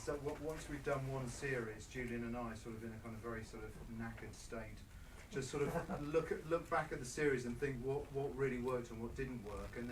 so once we'd done one series, Julian and I, sort of in a kind of very sort of knackered state, just sort of look back at the series and think what really worked and what didn't work, and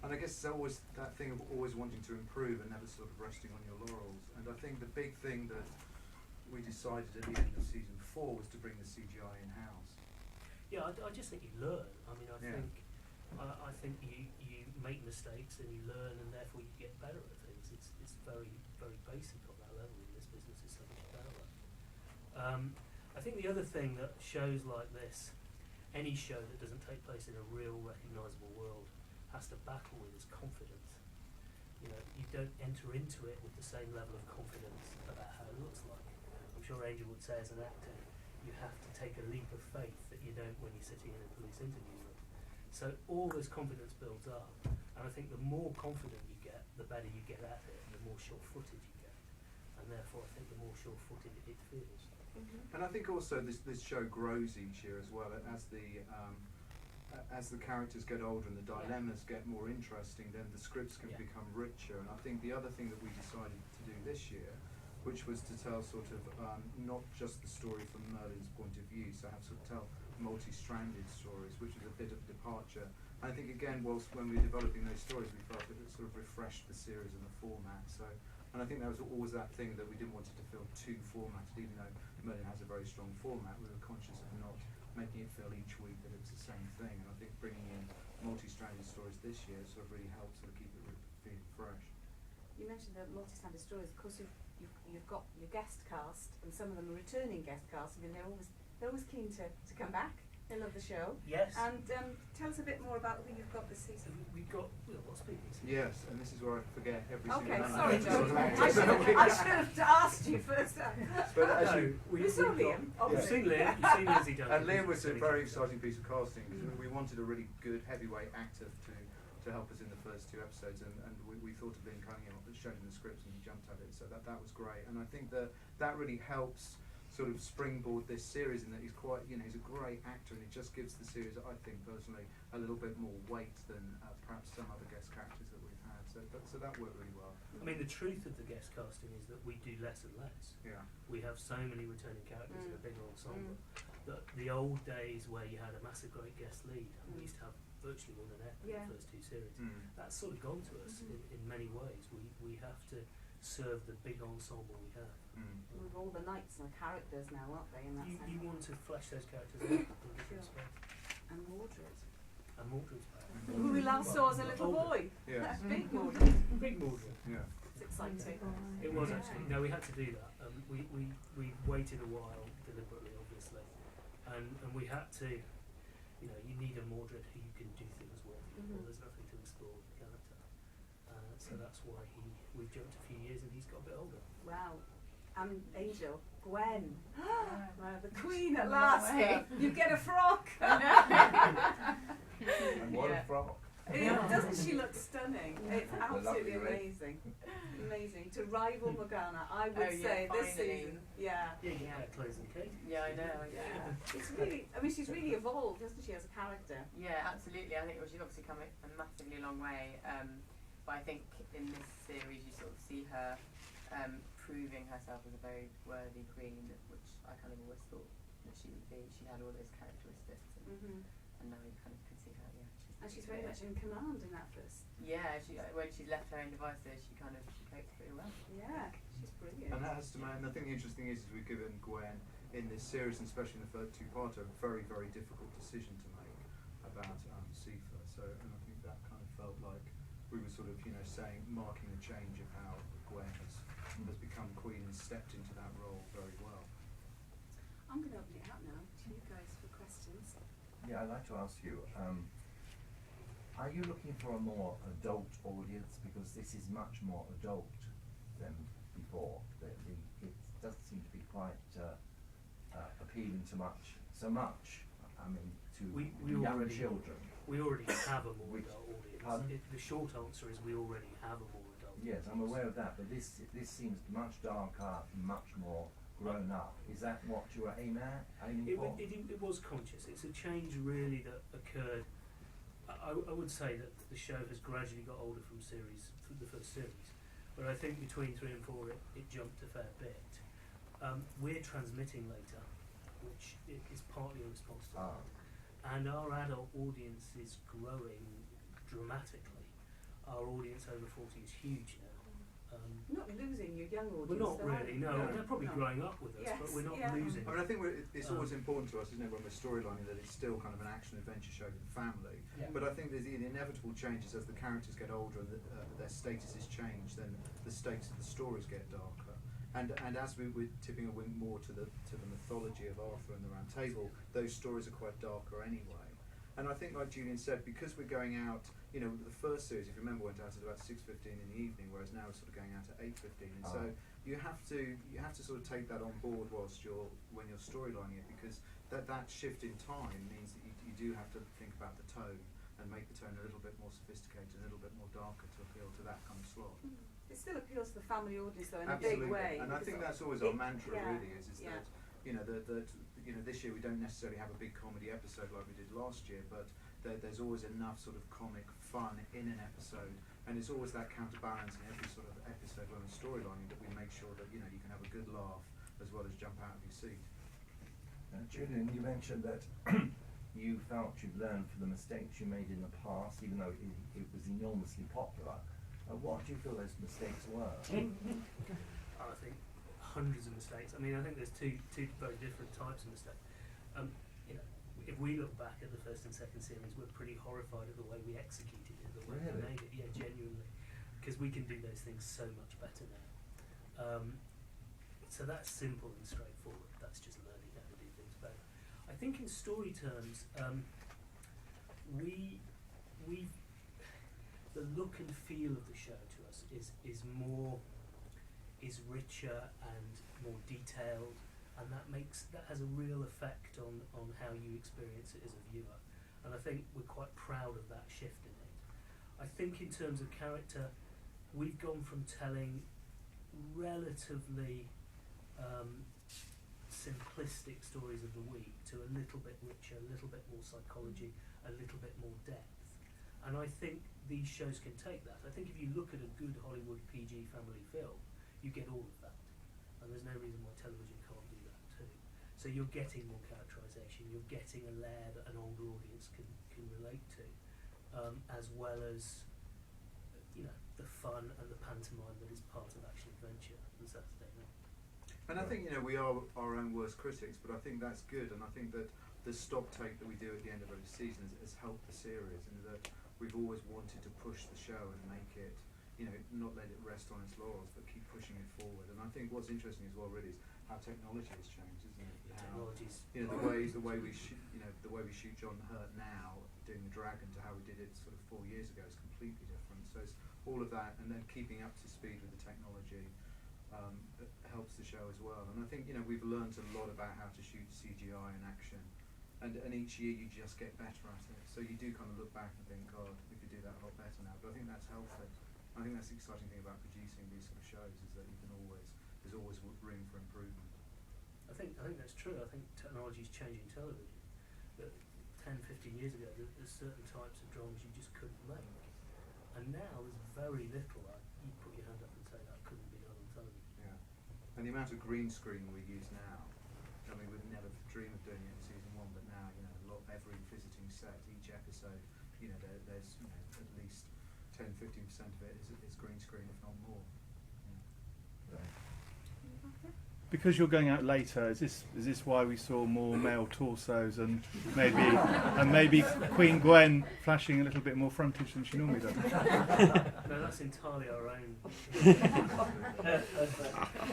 I guess it's always that thing of always wanting to improve and never sort of resting on your laurels. And I think the big thing that we decided at the end of season 4 was to bring the CGI in house. Yeah, I just think you learn. I mean, I think you make mistakes and you learn, and therefore you get better at things. It's very, very basic on that level. In this business, is so much better. I think the other thing that shows like this, any show that doesn't take place in a real recognisable world, has to battle with is confidence. You know, you don't enter into it with the same level of confidence about how it looks like. I'm sure Angel would say, as an actor, you have to take a leap of faith that you don't when you're sitting in a police interview room. So all this confidence builds up, and I think the more confident you get, the better you get at it, and the more sure-footed you get, and therefore I think the more sure-footed it feels. And I think also this show grows each year as well as the characters get older and the dilemmas get more interesting. Then the scripts can become richer. And I think the other thing that we decided to do this year, which was to tell sort of not just the story from Merlin's point of view, so have sort of tell multi-stranded stories, which is a bit of departure. And I think again, whilst when we were developing those stories, we felt that it sort of refreshed the series and the format. So, and I think there was always that thing that we didn't want it to feel too formatted, even though Merlin has a very strong format. We were conscious of not making it feel each week that it was the same thing. And I think bringing in multi-stranded stories this year sort of really helps sort of keep it feeling fresh. You mentioned the multi-stranded stories. Of course, you've got your guest cast, and some of them are returning guest cast. I mean, they're always keen to come back. They love the show. Yes. And tell us a bit more about who you've got this season. We've got lots of people. Yes, and this is where I forget every single Okay, name. sorry, Joe. I should have asked you first. But actually, you saw Liam. You've seen Liam. You've seen Lizzie Dunn. and Liam was a very exciting piece of casting because we wanted a really good heavyweight actor to help us in the first 2 episodes, and we thought of Liam Cunningham, showed him the scripts and he jumped at it, so that was great. And I think that really helps sort of springboard this series, in that he's quite, he's a great actor, and it just gives the series, I think personally, a little bit more weight than perhaps some other guest characters that we've had. So that worked really well. I mean, the truth of the guest casting is that we do less and less. Yeah. We have so many returning characters in a bigger ensemble that the old days where you had a massive great guest lead, and we used to have virtually one an ep in the first 2 series. That's sort of gone to us in many ways. We have to serve the big ensemble we have. With all the knights and the characters now, aren't they? In that sense. You want to flesh those characters out in different space. And Mordred. And Mordred's back. Who we last saw as a little boy. Yes. Big Mordred. Big Mordred. Yeah. It's exciting. It was actually. No, we had to do that. We waited a while deliberately, obviously, and we had to. You need a Mordred who you can do things with. Well, there's nothing to explore with the character, so that's why we've jumped a few years and he's got a bit older. Wow. Angel, Gwen. Wow, the Queen at last. You get a frock. And what a frock. Doesn't she look stunning? It's absolutely amazing. Amazing. To rival Morgana, I would say this season. Yeah. Clothes and Kate. Yeah, I know. Yeah. It's really, she's really evolved, hasn't she, as a character? Yeah, absolutely. I think she's obviously come a massively long way. But I think in this series you sort of see her proving herself as a very worthy queen, which I kind of always thought that she would be. She had all those characteristics, and now you kind of can see her. Yeah, and she's very much in command in that first. Yeah, when she's left her own devices, she copes pretty well. Yeah, she's brilliant. And that has to and I think the interesting is we've given Gwen in this series, and especially in the third 2-parter, a very, very difficult decision to make about Sifa. So, and I think that kind of felt like we were sort of, marking a change of how Gwen has become queen and stepped into that role very well. I'm going to open it up now to you guys for questions. Yeah, I'd like to ask you, are you looking for a more adult audience? Because this is much more adult than before. It doesn't seem to be quite appealing to so much. I mean, to young children. We already have a more adult audience. The short answer is we already have a more adult audience. Yes, I'm aware of that, but this seems much darker, much more grown up. Is that what you were aiming for? It was conscious. It's a change really that occurred. I would say that the show has gradually got older from the first series, But I think between 3 and 4 it jumped a fair bit. We're transmitting later, which is partly a response to that. And our adult audience is growing dramatically. Our audience over 40 is huge now. You're not losing your young audience. We're not though, are really, you? no. They're probably growing up with us, Yes, but we're not yeah. losing I mean, I think it's always Um, important to us, isn't it, when we're storylining, that it's still kind of an action-adventure show for the family. Yeah. But I think there's the inevitable changes as the characters get older and their statuses change, then the stakes of the stories get darker. And as we're tipping a wing more to the mythology of Arthur and the Round Table, those stories are quite darker anyway. And I think, like Julian said, because we're going out, you know, the first series, if you remember, went out at about 6:15 in the evening, whereas now we're sort of going out at 8:15. And so you have to sort of take that on board when you're storylining it, because that shift in time means that you do have to think about the tone and make the tone a little bit more sophisticated, a little bit more darker to appeal to that kind of slot. It still appeals to the family audience though in Absolutely. a big way. And I because think that's always our it- mantra, yeah, really, is yeah. that, you know, that you know, this year we don't necessarily have a big comedy episode like we did last year, but there's always enough sort of comic fun in an episode, and it's always that counterbalance in every sort of episode when we're storylining, that we make sure that, you know, you can have a good laugh as well as jump out of your seat. Julian, you mentioned that you felt you'd learned from the mistakes you made in the past, even though it was enormously popular. What do you feel those mistakes were? I think hundreds of mistakes. I mean, I think there's two very different types of mistakes. You know, if we look back at the first and second series, we're pretty horrified at the way we executed it, the way we Really? made it. Yeah, genuinely, because we can do those things so much better now. So that's simple and straightforward. That's just learning how to do things better. I think in story terms, the look and feel of the show to us is richer and more detailed, and that has a real effect on how you experience it as a viewer. And I think we're quite proud of that shift in it. I think in terms of character, we've gone from telling relatively simplistic stories of the week to a little bit richer, a little bit more psychology, a little bit more depth. And I think these shows can take that. I think if you look at a good Hollywood PG family film, you get all of that. And there's no reason why television can't do that too. So you're getting more characterisation, you're getting a layer that an older audience can relate to, as well as, you know, the fun and the pantomime that is part of action adventure on Saturday night. And I think, you know, we are our own worst critics, but I think that's good, and I think that the stock take that we do at the end of every season has helped the series, and that we've always wanted to push the show and make it, you know, not let it rest on its laurels, but keep pushing it forward. And I think what's interesting as well, really, is how technology has changed, isn't it? How, Technology's you know, the way we shoot, you know, the way we shoot John Hurt now doing the Dragon to how we did it sort of 4 years ago is completely different. So it's all of that, and then keeping up to speed with the technology that helps the show as well. And I think, you know, we've learned a lot about how to shoot CGI and action, and each year you just get better at it. So you do kind of look back and think, God, we could do that a lot better now. But I think that's healthy. I think that's the exciting thing about producing these sort of shows, is that there's always room for improvement. I think that's true. I think technology is changing television. But 10, 15 years ago, there's certain types of dramas you just couldn't make. And now there's very little you put your hand up and say that couldn't be done on television. Yeah. And the amount of green screen we use now, I mean, we'd never dream of doing it in season 1, but now, you know, every visiting set, each episode, you know, there's, you know, at least 10, 15% of it is green screen, if not more. Yeah. Because you're going out later, is this why we saw more male torsos and maybe Queen Gwen flashing a little bit more frontage than she normally does? No, that's entirely our own.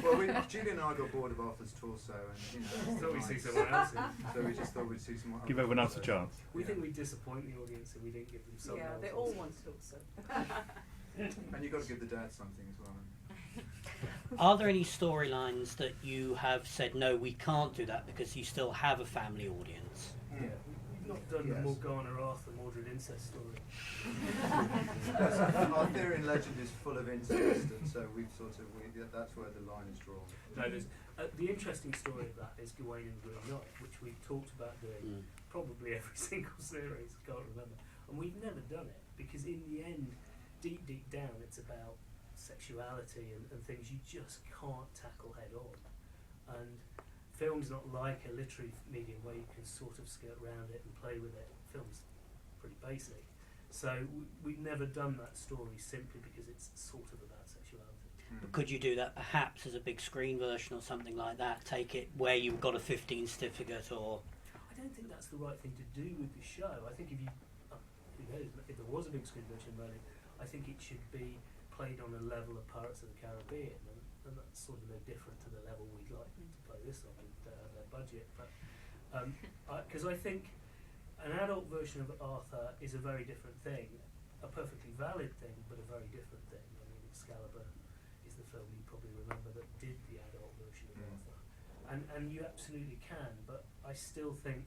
Well, Julian and I got bored of Arthur's torso, and, you know, Thought we'd nice. see someone else. So we just thought we'd see someone. Give everyone else a chance. We think we disappoint the audience if we didn't give them some. Yeah, they all want it also. And you've got to give the dad something as well. Are there any storylines that you have said, no, we can't do that because you still have a family audience? Yeah, we've not done the Yes. Morgana Arthur Mordred incest story. Our theory in legend is full of incest, and so that's where the line is drawn. No, there's the interesting story of that is Gawain and the Green Knight, which we've talked about doing probably every single series. Can't remember, and we've never done it because in the end, deep down, it's about sexuality and things you just can't tackle head on. And film's not like a literary medium where you can sort of skirt around it and play with it. Film's pretty basic. So we've never done that story simply because it's sort of about sexuality. But could you do that perhaps as a big screen version or something like that? Take it where you've got a 15 certificate or... I don't think that's the right thing to do with the show. I think if you, who knows, if there was a big screen version of Merlin, I think it should be played on a level of Pirates of the Caribbean, and that's sort of no different to the level we'd like to play this on with their budget. But because I think an adult version of Arthur is a very different thing, a perfectly valid thing, but a very different thing. I mean, Excalibur is the film you probably remember that did the adult version of Arthur, and you absolutely can. But I still think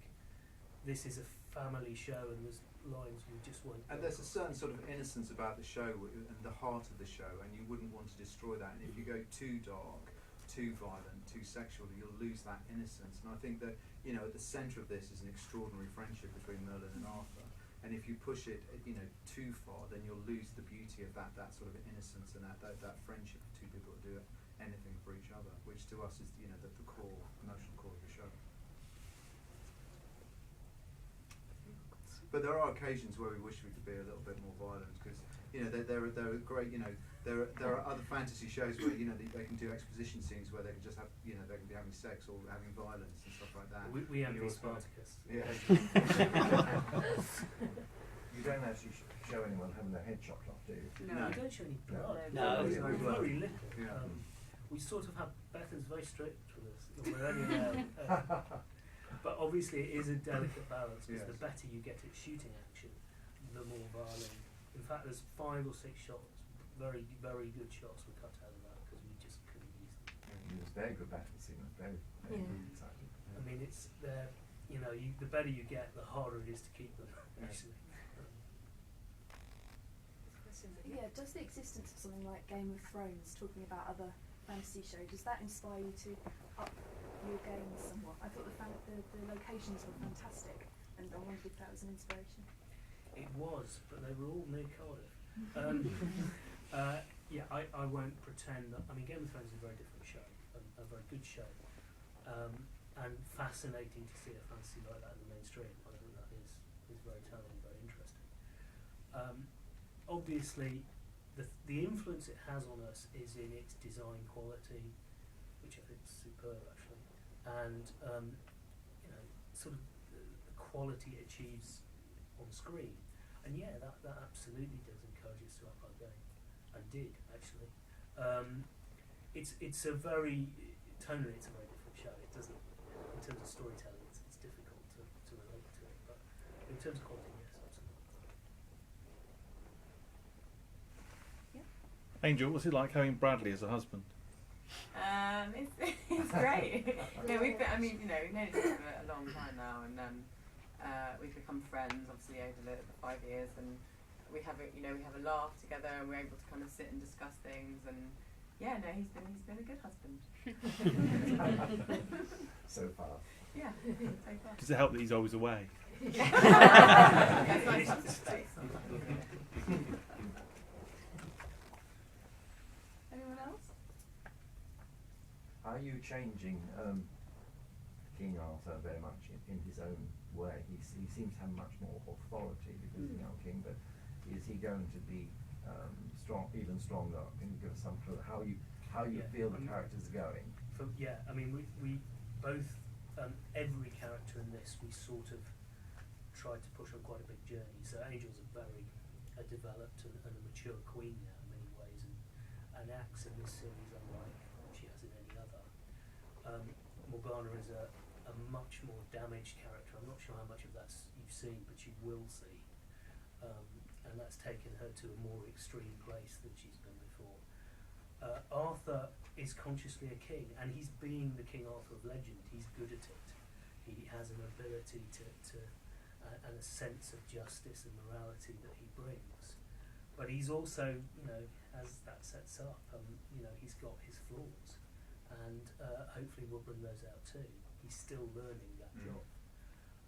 this is a family show, and there's lines we just won't. And there's a certain sort of innocence about the show and the heart of the show, and you wouldn't want to destroy that. And if you go too dark, too violent, too sexual, you'll lose that innocence. And I think that, you know, at the centre of this is an extraordinary friendship between Merlin and Arthur. And if you push it, you know, too far, then you'll lose the beauty of that sort of innocence and that friendship of two people that do anything for each other, which to us is, you know, the core, emotional core of the show. But there are occasions where we wish we could be a little bit more violent, because, you know, there are great, you know, there are other fantasy shows where, you know, they can do exposition scenes where they can just have, you know, they can be having sex or having violence and stuff like that. We envy Spartacus. Yeah. You don't actually show anyone having their head chopped off, do you? No, we don't show any blood. No. Very little. Yeah. We sort of have Bethan's very strict with us. We're only but obviously it is a delicate balance, because Yes. the better you get at shooting action, the more violent. In fact, there's 5 or 6 shots, very, very good shots were cut out of that because we just couldn't use them. He was very good battle scene, very exciting. I mean, it's there. You know, the better you get, the harder it is to keep them. Actually. Yeah, does the existence of something like Game of Thrones, talking about other fantasy shows, does that inspire you to up your game somewhat? I thought the locations were fantastic, and I wondered if that was an inspiration. It was, but they were all near Cardiff. Yeah, I won't pretend that. I mean, Game of Thrones is a very different show, a very good show, and fascinating to see a fantasy like that in the mainstream. I think that is very telling, very interesting. Obviously, the influence it has on us is in its design quality, which I think is superb actually, and you know, sort of the quality it achieves on screen. And yeah, that absolutely does encourage us to up our game, and did actually. It's a very tonally, it's a very different show. It doesn't, in terms of storytelling, it's difficult to relate to it, but in terms of quality, yes, absolutely. Angel, what's it like having Bradley as a husband? It's great. No, we've been, I mean, you know, we've known each other for a long time now, and we've become friends obviously over the 5 years, and we have a laugh together, and we're able to kind of sit and discuss things, and yeah, no, he's been a good husband. So far. Yeah, so far. Does it help that he's always away? That's nice to have space. Anyone else? Are you changing King Arthur very much in his own way? He seems to have much more authority because he's a young king, but is he going to be even stronger? Can you give us some clue how you feel the characters are going? I mean, we both, every character in this, we sort of tried to push on quite a big journey. So Angel's a very developed and a mature queen now in many ways, and acts in this series unlike she has in any other. Morgana is a much more damaged character. I'm not sure how much of that you've seen, but you will see. And that's taken her to a more extreme place than she's been before. Arthur is consciously a king, and he's being the King Arthur of legend. He's good at it. He has an ability to and a sense of justice and morality that he brings. But he's also, you know, as that sets up, you know, he's got his flaws, and hopefully we'll bring those out too. He's still learning that job.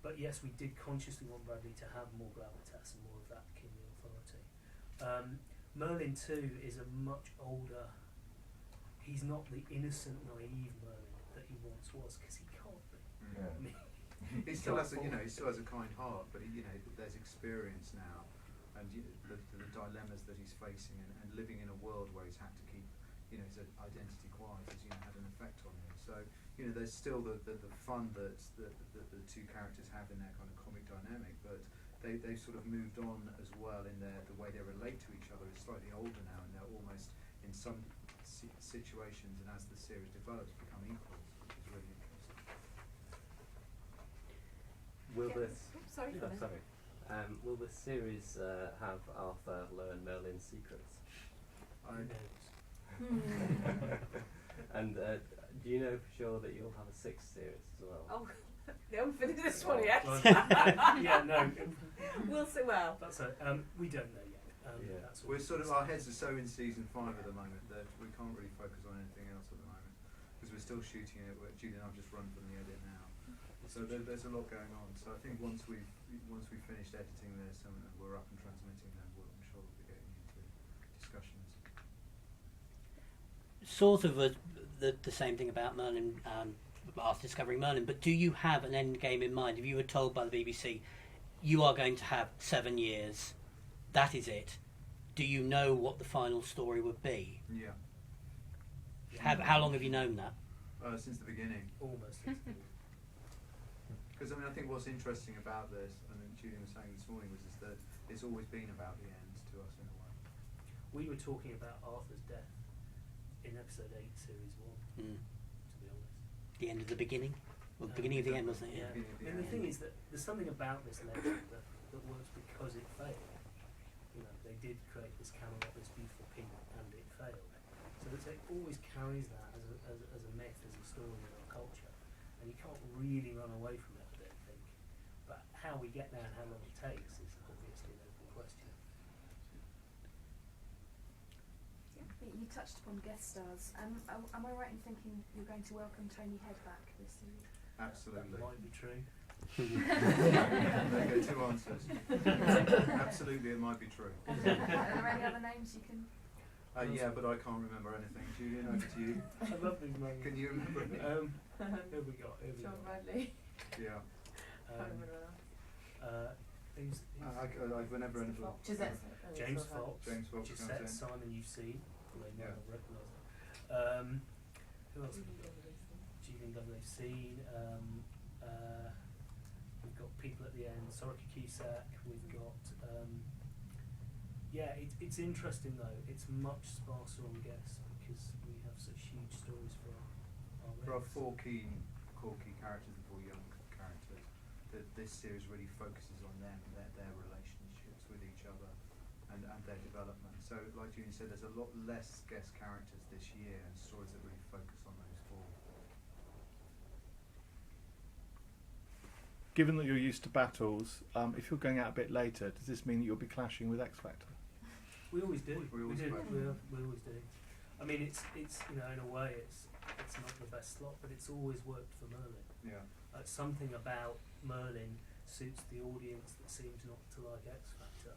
But yes, we did consciously want Bradley to have more gravitas and more of that kingly authority. Merlin 2 is a much older. He's not the innocent, naive Merlin that he once was, because he can't be. Yeah. I mean, He still has a, he still has a kind heart, but there's experience now, and the dilemmas that he's facing, and living in a world where he's had to keep, his identity quiet has, had an effect on him. So, there's still the fun that the two characters have in their kind of comic dynamic, but they've sort of moved on as well in the way they relate to each other is slightly older now, and they're almost in some situations, and as the series develops, become equals, which is really interesting. Will Yes. this? Oh, sorry, No, Colin. sorry. Will this series have Arthur learn Merlin's secrets? who knows? And do you know for sure that you'll have a 6th series as well? Oh, they haven't finished this one yet. Yeah, no. We'll see. Well, That's it. We don't know yet. Yeah. That's what We're sort of, our heads are so in season 5 at the moment that we can't really focus on anything else at the moment, because we're still shooting it. Julie and I've just run from the edit now, so there's a lot going on. So I think once we've finished editing this and we're up and transmitting, then I'm sure we'll be getting into discussions. Sort of the same thing about Merlin, after discovering Merlin, but do you have an end game in mind? If you were told by the BBC, you are going to have 7 years, that is it, do you know what the final story would be? Yeah. How long have you known that? Since the beginning. almost. Because I think what's interesting about this, and Julian was saying this morning, is that it's always been about the end to us in a way. We were talking about Arthur's death in episode 8, series 1. Mm. To be honest. The end of the beginning? Well, the beginning of the end, wasn't it? Yeah. Beginning of the And the end. thing is that there's something about this legend that works because it failed. They did create this Camelot, this beautiful kingdom, and it failed. So it always carries that as a myth, as a story in our culture, and you can't really run away from it, I don't think. But how we get there and how long it takes is obviously an open question. You touched upon guest stars. Am I right in thinking you're going to welcome Tony Head back this series? Absolutely. That might be true. There you go, 2 answers. Absolutely, it might be true. Are there any other names you can? Yeah, but I can't remember anything. Julian, over to you. I love these moments. Can you remember anything? Who have we got? John Bradley. Yeah. Can't remember that. Who's I've never anything. Gisette. James Fox. James Fox Gisette, comes in. Simon, you've seen. You may Yeah. not have recognised it. Who else have we got? Julian Dove, they've seen. We've got people at the end. Soraka Cusack. We've got. It's interesting though. It's much sparser on guests because we have such huge stories for our There are readers. 4 core key characters and 4 young characters. This series really focuses on them, their relationships with each other, and their development. So, like Julian said, there's a lot less guest characters this year, and stories that really focus on those 4. Given that you're used to battles, if you're going out a bit later, does this mean that you'll be clashing with X Factor? We always do. We always do. play. We always do. I mean, it's in a way, it's not the best slot, but it's always worked for Merlin. Yeah. Something about Merlin suits the audience that seems not to like X Factor.